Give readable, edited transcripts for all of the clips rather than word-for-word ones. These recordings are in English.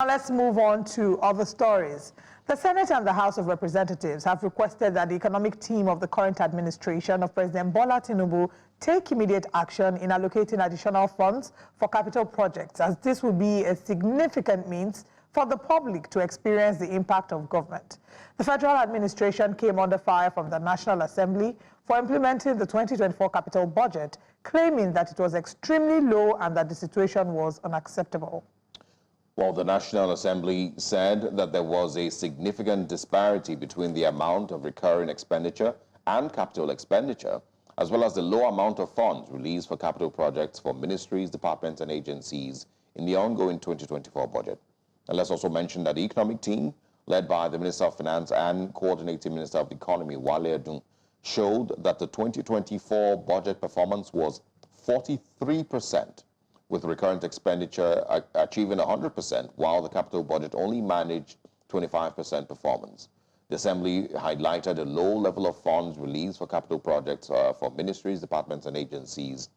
Now let's move on to other stories. The Senate and the House of Representatives have requested that the economic team of the current administration of President Bola Tinubu take immediate action in allocating additional funds for capital projects, as this will be a significant means for the public to experience the impact of government. The federal administration came under fire from the National Assembly for implementing the 2024 capital budget, claiming that it was extremely low and that the situation was unacceptable. Well, the National Assembly said that there was a significant disparity between the amount of recurring expenditure and capital expenditure, as well as the low amount of funds released for capital projects for ministries, departments, and agencies in the ongoing 2024 budget. And let's also mention that the economic team, led by the Minister of Finance and Coordinating Minister of the Economy, Wale Edun, showed that the 2024 budget performance was 43%. With recurrent expenditure achieving 100%, while the capital budget only managed 25% performance. The Assembly highlighted a low level of funds released for capital projects for ministries, departments, and agencies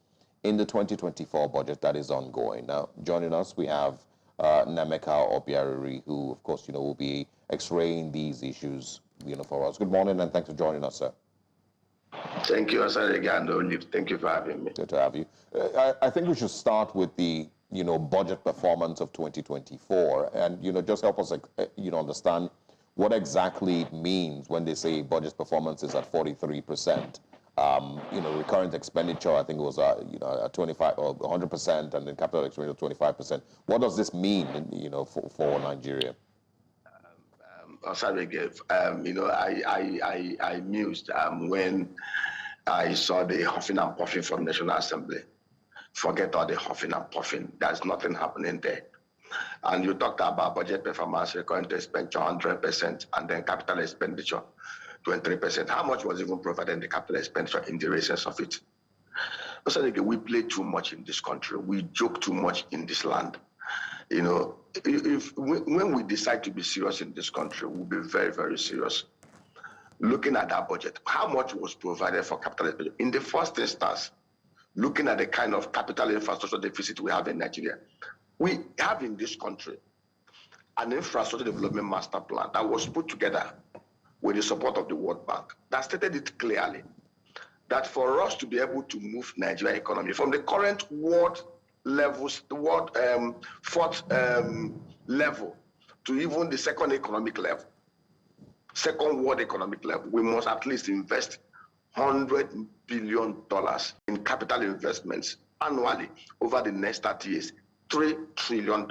in the 2024 budget that is ongoing. Now, joining us, we have Nameka Obiariri, who, of course, will be x-raying these issues, for us. Good morning, and thanks for joining us, sir. Thank you, Asare. Thank you for having me. Good to have you. I think we should start with the, budget performance of 2024, and just help us, understand what exactly it means when they say budget performance is at 43%. Recurrent expenditure, I think it was, 25 or 100%, and then capital expenditure 25%. What does this mean, for Nigeria? I mused when I saw the huffing and puffing from National Assembly. Forget all the huffing and puffing. There's nothing happening there. And you talked about budget performance, recurrent expenditure 100%, and then capital expenditure 23%. How much was even provided in the capital expenditure in the reasons of it? We play too much in this country. We joke too much in this land. When we decide to be serious in this country, we'll be very, very serious. Looking at our budget, how much was provided for capital expenditure? In the first instance, looking at the kind of capital infrastructure deficit we have in Nigeria, we have in this country an infrastructure development master plan that was put together with the support of the World Bank that stated it clearly that for us to be able to move Nigeria economy from the current world levels, the world fourth level to even the second economic level, second world economic level, we must at least invest $100 billion in capital investments annually over the next 30 years, $3 trillion.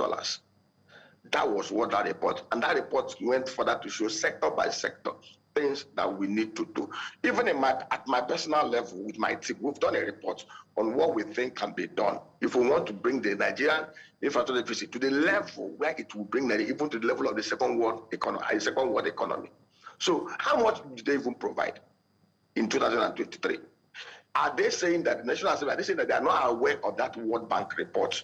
That was what that report, and that report went further to show sector by sector things that we need to do. Even at my personal level with my team, we've done a report on what we think can be done if we want to bring the Nigerian infrastructure deficit to the level where it will bring Nigeria even to the level of the second world economy. So how much did they even provide in 2023? Are they saying that the National Assembly, are they saying that they are not aware of that World Bank report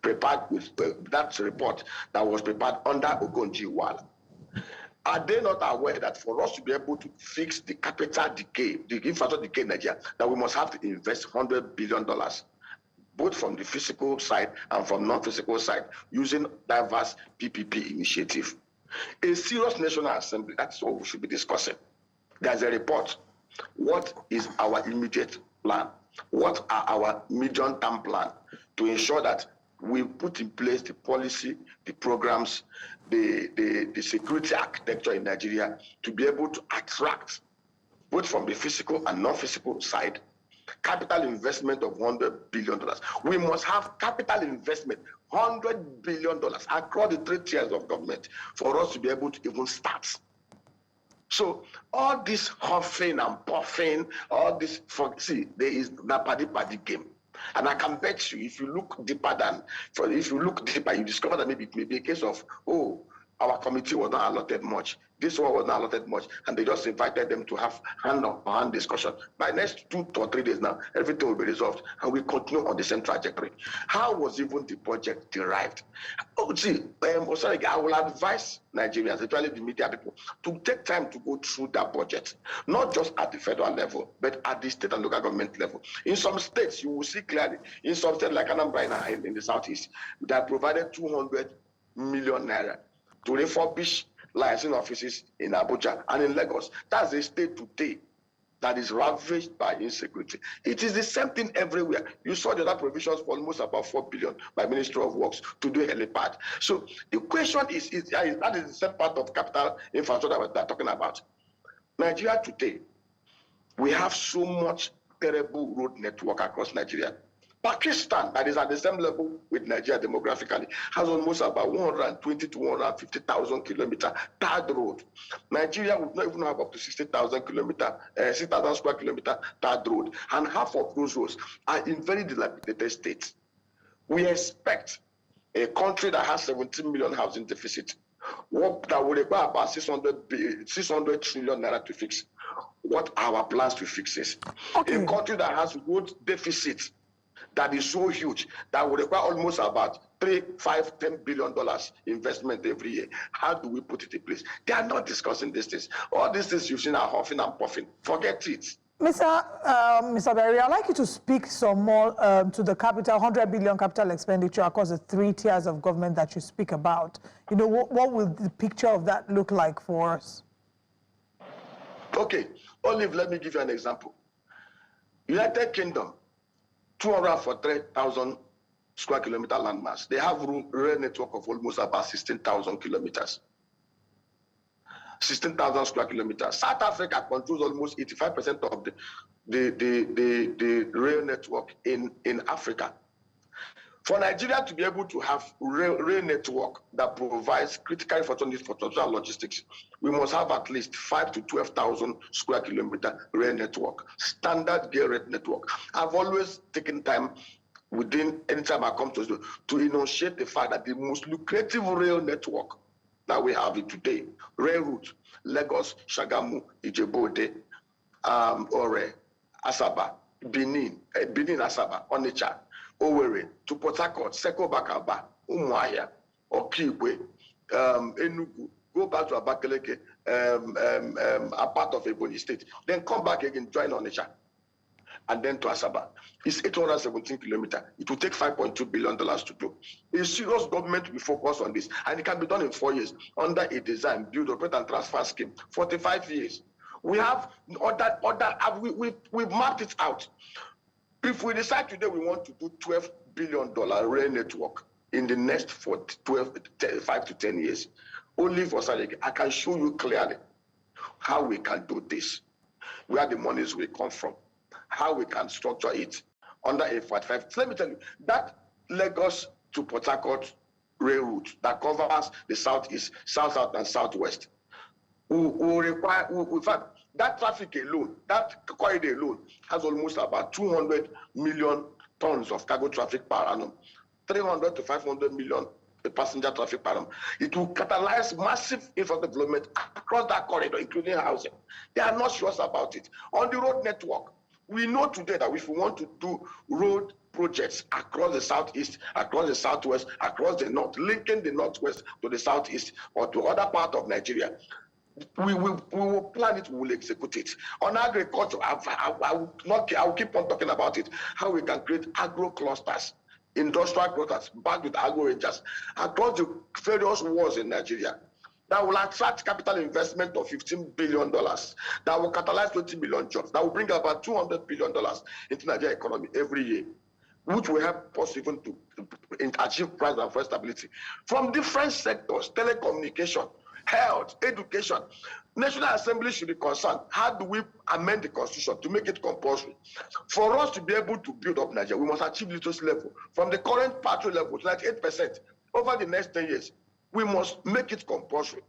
prepared with that report that was prepared under Ogonji-Iweala? Are they not aware that for us to be able to fix the capital decay, the infrastructure decay in Nigeria, that we must have to invest $100 billion, both from the physical side and from non-physical side, using diverse PPP initiative? A serious National Assembly, that's what we should be discussing. There's a report. What is our immediate plan? What are our medium-term plan to ensure that we put in place the policy, the programs, the security architecture in Nigeria to be able to attract, both from the physical and non-physical side, capital investment of $100 billion. We must have capital investment, $100 billion across the 3 tiers of government for us to be able to even start. So all this huffing and puffing, all this, there is the paddy game. And I can bet you, if you look deeper, you discover that maybe it may be a case of, our committee was not allotted much. This one was not allotted much. And they just invited them to have hand-on-hand discussion. By next 2 or 3 days now, everything will be resolved. And we continue on the same trajectory. How was even the project derived? I will advise Nigerians, especially the media people, to take time to go through that budget. Not just at the federal level, but at the state and local government level. In some states, you will see clearly, in some states like Anambra in the southeast, they have provided 200 million naira to refurbish licensing offices in Abuja and in Lagos. That's a state today that is ravaged by insecurity. It is the same thing everywhere. You saw the other provisions for almost about 4 billion by Ministry of Works to do helipad. So the question is that is the same part of capital infrastructure that we're talking about. Nigeria today, we have so much terrible road network across Nigeria. Pakistan, that is at the same level with Nigeria demographically, has almost about 120 to 150,000 kilometer tarred road. Nigeria would not even have up to 60,000 kilometer, 6,000 square kilometer tarred road, and half of those roads are in very dilapidated states. We expect a country that has 17 million housing deficit, that would require about 600 trillion naira to fix. What are our plans to fix this? Okay. A country that has road deficit that is so huge that would require almost about $3, $5, $10 billion investment every year. How do we put it in place? They are not discussing these things. All these things you've seen are huffing and puffing. Forget it. Mr. Berry, I'd like you to speak some more to the capital, 100 billion capital expenditure across the 3 tiers of government that you speak about. You know, what will the picture of that look like for us? Okay, Olive, let me give you an example. United Kingdom, 243,000 square kilometer landmass. They have a rail network of almost about 16,000 kilometers. 16,000 square kilometers. South Africa controls almost 85% of the rail network in Africa. For Nigeria to be able to have rail network that provides critical infrastructure for transport and logistics, we must have at least 5,000 to 12,000 square kilometer rail network, standard gear rail network. I've always taken time within any time I come to enunciate the fact that the most lucrative rail network that we have today, rail route, Lagos, Shagamu, Ijebu-Ode, Ore, Asaba, Benin, Asaba, Onitsha, Owerri, to Port Harcourt, Seko Bakaba, Umuahia, Okigwe, Enugu, go back to Abakaleke, a part of Ebonyi State, then come back again, join Onitsha, and then to Asaba. It's 817 kilometers. It will take $5.2 billion to do. A serious government will focus on this, and it can be done in 4 years under a design, build, operate, and transfer scheme. 45 years. We have we've mapped it out. If we decide today we want to do $12 billion rail network in the next 5 to 10 years, only for Sadek, I can show you clearly how we can do this, where the monies will come from, how we can structure it under a 45. So let me tell you, that Lagos to Port Harcourt rail route that covers the southeast, south, and southwest will require, in fact, that traffic alone, that corridor alone, has almost about 200 million tons of cargo traffic per annum, 300 to 500 million passenger traffic per annum. It will catalyze massive infrastructure development across that corridor, including housing. They are not sure about it. On the road network, we know today that if we want to do road projects across the southeast, across the southwest, across the north, linking the northwest to the southeast or to other part of Nigeria, we will plan it, we will execute it. On agriculture, I will keep on talking about it, how we can create agro clusters, industrial clusters, backed with agro rangers across the various wards in Nigeria that will attract capital investment of $15 billion, that will catalyze 20 million jobs, that will bring about $200 billion into Nigeria economy every year, which will help us even to achieve price and price stability. From different sectors, telecommunication, health, education, National Assembly should be concerned. How do we amend the Constitution to make it compulsory? For us to be able to build up Nigeria, we must achieve literacy level from the current pathway level to 98% over the next 10 years. We must make it compulsory.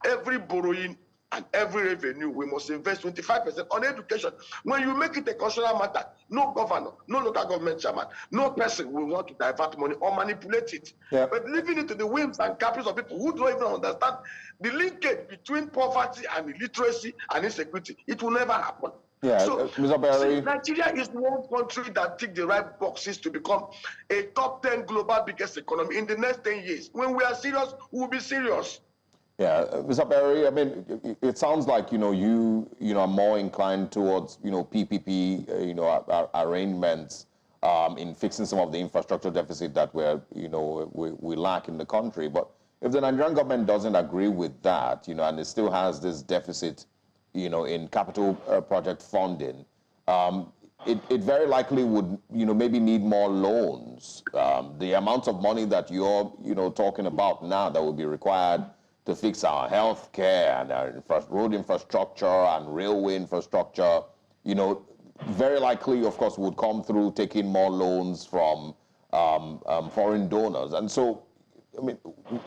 Every borrowing and every revenue, we must invest 25% on education. When you make it a constitutional matter, no governor, no local government chairman, no person will want to divert money or manipulate it. Yeah. But leaving it to the whims and caprices of people who don't even understand the linkage between poverty and illiteracy and insecurity, it will never happen. Yeah, so, Mr. Berry, Nigeria is one country that ticks the right boxes to become a top 10 global biggest economy in the next 10 years. When we are serious, we will be serious. Yeah, Mr. Berry, I mean, it sounds like, you are more inclined towards, PPP, arrangements in fixing some of the infrastructure deficit that we lack in the country. But, if the Nigerian government doesn't agree with that, and it still has this deficit, in capital project funding, it very likely would, maybe need more loans. The amount of money that you're, talking about now that would be required to fix our health care and our road infrastructure and railway infrastructure, very likely, of course, would come through taking more loans from foreign donors. And so, I mean,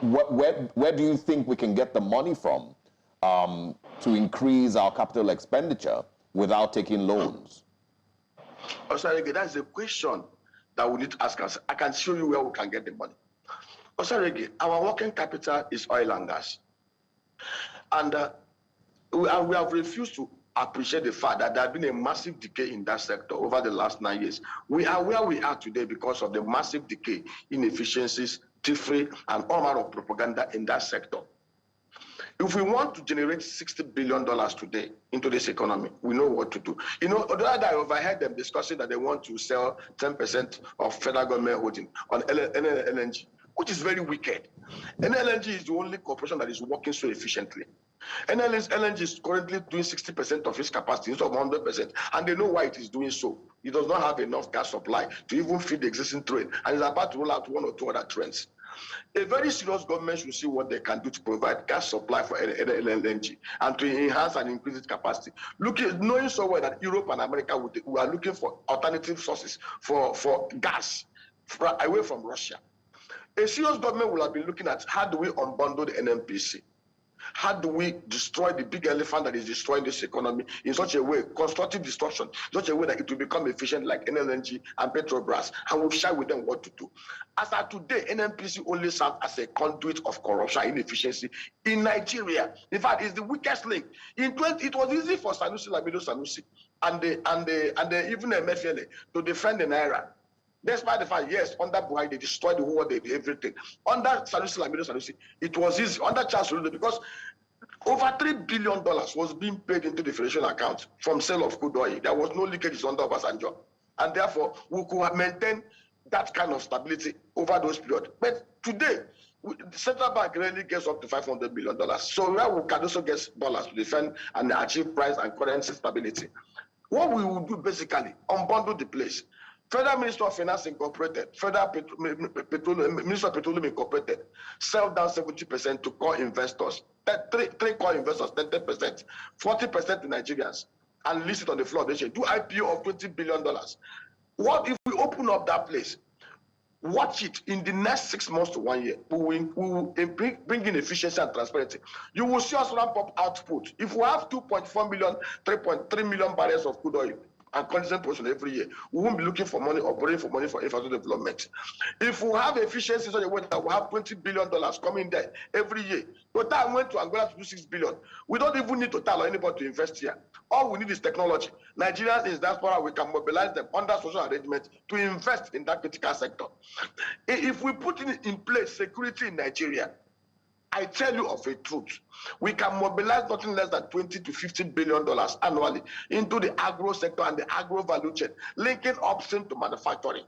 where do you think we can get the money from to increase our capital expenditure without taking loans? Oh, sorry, that's a question that we need to ask us. I can show you where we can get the money. Oh, sorry, our working capital is oil and gas. And we have refused to appreciate the fact that there has been a massive decay in that sector over the last 9 years. We are where we are today because of the massive decay, inefficiencies, thievery, and all manner of propaganda in that sector. If we want to generate $60 billion today into this economy, we know what to do. The other day I overheard them discussing that they want to sell 10% of federal government holding on LNG, which is very wicked. LNG is the only corporation that is working so efficiently. LNG is currently doing 60% of its capacity instead of 100%, and they know why it is doing so. It does not have enough gas supply to even feed the existing trade, and is about to roll out 1 or 2 other trains. A very serious government should see what they can do to provide gas supply for LNG and to enhance and increase its capacity. Knowing so well that Europe and America we are looking for alternative sources for gas away from Russia. A serious government will have been looking at how do we unbundle the NNPC? How do we destroy the big elephant that is destroying this economy in such a way, constructive destruction, in such a way that it will become efficient like NLNG and Petrobras, and we'll share with them what to do. As of today, NNPC only serves as a conduit of corruption and inefficiency in Nigeria. In fact, it's the weakest link. It was easy for Sanusi and even Emefiele to defend the Naira. Despite the fact, yes, under Buhari, they destroyed the whole world, they did everything. Under Sanusi, it was easy. Under Charles Olusegun, because over $3 billion was being paid into the Federation account from sale of crude oil. There was no leakages under Obasanjo. And therefore, we could maintain that kind of stability over those periods. But today, the central bank really gets up to $500 billion. So where we can also get dollars to defend and achieve price and currency stability. What we will do basically, unbundle the place. Federal Minister of Finance Incorporated, Federal Minister of Petroleum Incorporated, sell down 70% to core investors, three core investors, 10%, 40% to Nigerians, and list it on the floor. They say, do IPO of $20 billion. What if we open up that place? Watch it in the next 6 months to 1 year. We will bring in efficiency and transparency. You will see us ramp up output. If we have 2.4 million, 3.3 million barrels of crude oil, and constant production every year, we won't be looking for money or borrowing for money for infrastructure development. If we have efficiency such a way that we have $20 billion coming there every year, Total went to Angola to do $6 billion. We don't even need Total or anybody to invest here. All we need is technology. Nigerians in diaspora, we can mobilize them under social arrangement to invest in that critical sector. If we put in place security in Nigeria, I tell you of a truth, we can mobilize nothing less than $20 to $50 billion annually into the agro sector and the agro value chain, linking upstream to manufacturing.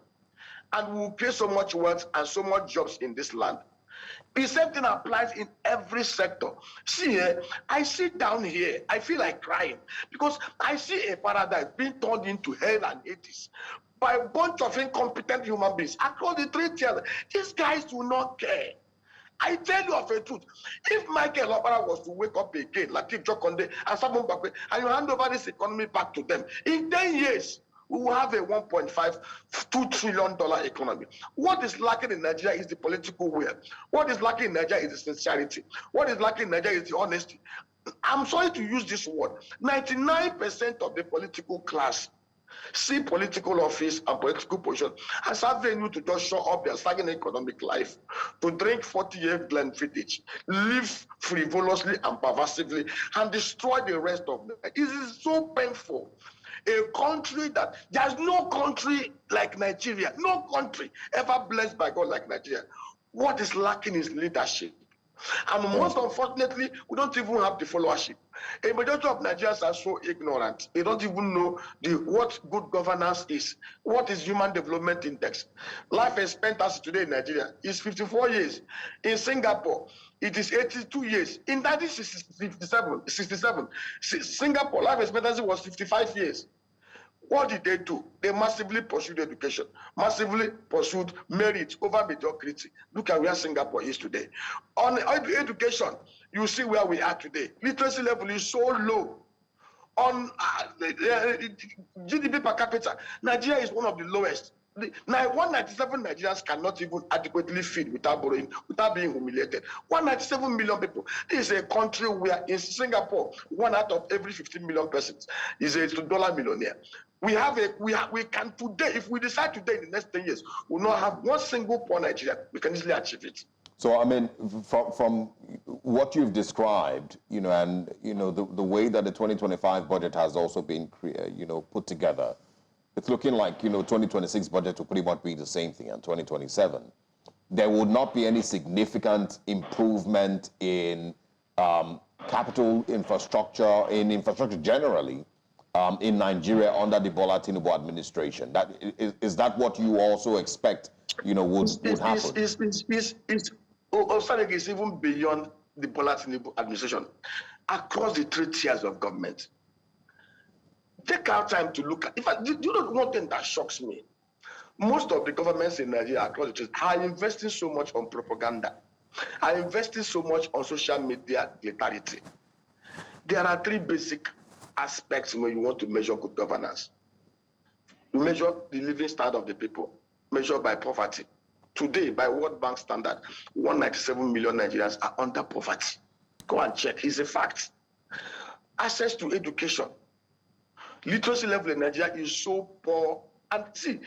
And we will create so much wealth and so much jobs in this land. The same thing applies in every sector. See, I sit down here, I feel like crying because I see a paradise being turned into hell and Hades by a bunch of incompetent human beings across the 3 tiers. These guys do not care. I tell you of a truth. If Michael Obara was to wake up again, like Jokonde and Sabon Bakwe, and you hand over this economy back to them, in 10 years, we will have a $1.52 trillion economy. What is lacking in Nigeria is the political will. What is lacking in Nigeria is the sincerity. What is lacking in Nigeria is the honesty. I'm sorry to use this word. 99% of the political class see political office and political position as a venue to just show up their stagnant economic life, to drink 40-year Glenfiddich, live frivolously and pervasively, and destroy the rest of them. It is so painful. A country that, there's no country like Nigeria, no country ever blessed by God like Nigeria. What is lacking is leadership. And most unfortunately, we don't even have the followership. A majority of Nigerians are so ignorant. They don't even know what good governance is. What is human development index? Life expectancy today in Nigeria is 54 years. In Singapore, it is 82 years. In 1967, Singapore life expectancy was 55 years. What did they do? They massively pursued education, massively pursued merit over mediocrity. Look at where Singapore is today. On education, you see where we are today. Literacy level is so low. On GDP per capita, Nigeria is one of the lowest. 197 Nigerians cannot even adequately feed without borrowing, without being humiliated. 197 million people. This is a country where in Singapore, 1 out of every 15 million persons is a dollar millionaire. We can today, if we decide today in the next 10 years, we will not have one single poor Nigerian. We can easily achieve it. So, I mean, from what you've described, and, the way that the 2025 budget has also been, put together, it's looking like, 2026 budget will pretty much be the same thing, and 2027. There would not be any significant improvement in capital infrastructure, in infrastructure generally, in Nigeria under the Bola Tinubu administration. Is that what you also expect, would happen? It's even beyond the Bola Tinubu administration. Across the 3 tiers of government. Take our time to look at. In fact, you know one thing that shocks me? Most of the governments in Nigeria across the 3 are investing so much on propaganda, are investing so much on social media lethality. There are 3 basic aspects when you want to measure good governance. You measure the living standard of the people, measured by poverty. Today, by World Bank standard, 197 million Nigerians are under poverty. Go and check, it's a fact. Access to education. Literacy level in Nigeria is so poor. And see,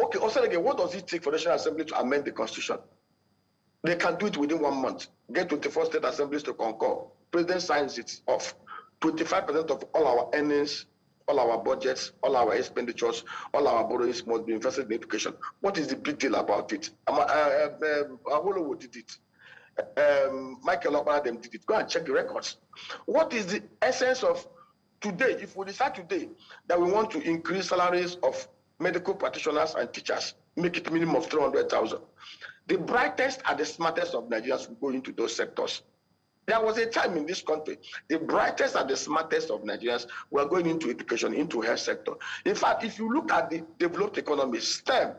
okay, also again, what does it take for the National Assembly to amend the Constitution? They can do it within 1 month. Get 24 state assemblies to concur. President signs it off. 25% of all our earnings, all our budgets, all our expenditures, all our borrowings must be invested in education. What is the big deal about it? Awolowo did it. Michael Obama them did it. Go and check the records. What is the essence of today? If we decide today that we want to increase salaries of medical practitioners and teachers, make it minimum of 300,000, the brightest and the smartest of Nigerians will go into those sectors. There was a time in this country, the brightest and the smartest of Nigerians were going into education, into health sector. In fact, if you look at the developed economy, STEM,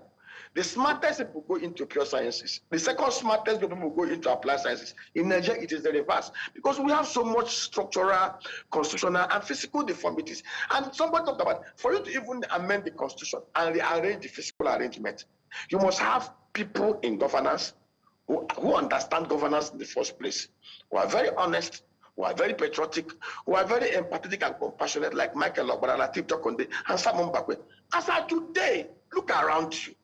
the smartest people go into pure sciences. The second smartest people go into applied sciences. In Nigeria, it is the reverse because we have so much structural, constitutional, and physical deformities. And somebody talked about, for you to even amend the constitution and rearrange the physical arrangement, you must have people in governance who understand governance in the first place, who are very honest, who are very patriotic, who are very empathetic and compassionate, like Michael Obama, Latif Jokonde, and Simon Bakwe. As of today, look around you.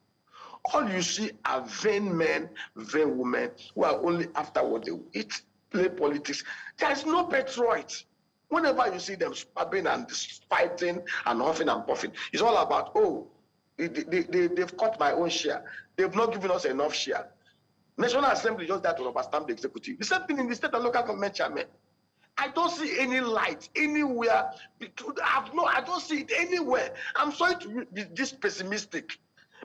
All you see are vain men, vain women who are only after what they eat, play politics. There is no patriot. Whenever you see them spabbing and fighting and huffing and puffing, it's all about, oh, they've cut my own share. They've not given us enough share. National Assembly just there to rubber stamp the executive. The same thing in the state and local government chairman. I don't see any light anywhere. I don't see it anywhere. I'm sorry to be this pessimistic.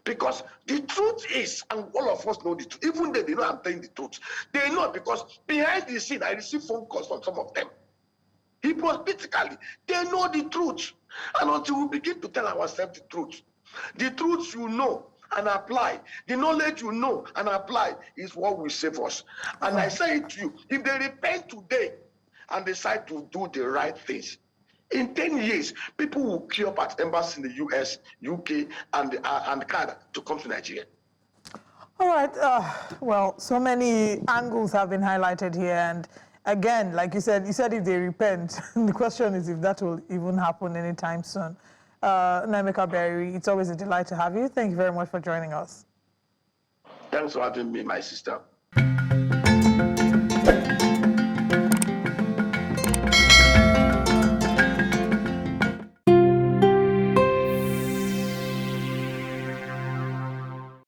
Because the truth is, and all of us know the truth, even they know I'm telling the truth. They know because behind the scene, I receive phone calls from some of them. Hypocritically, they know the truth. And until we begin to tell ourselves the truth you know and apply, the knowledge you know and apply is what will save us. And I say it to you, if they repent today and decide to do the right things, in 10 years, people will queue up at embassies in the US, UK, and Canada to come to Nigeria. All right. Well, so many angles have been highlighted here. And again, like you said if they repent. The question is if that will even happen anytime soon. Naimeka Berry, it's always a delight to have you. Thank you very much for joining us. Thanks for having me, my sister.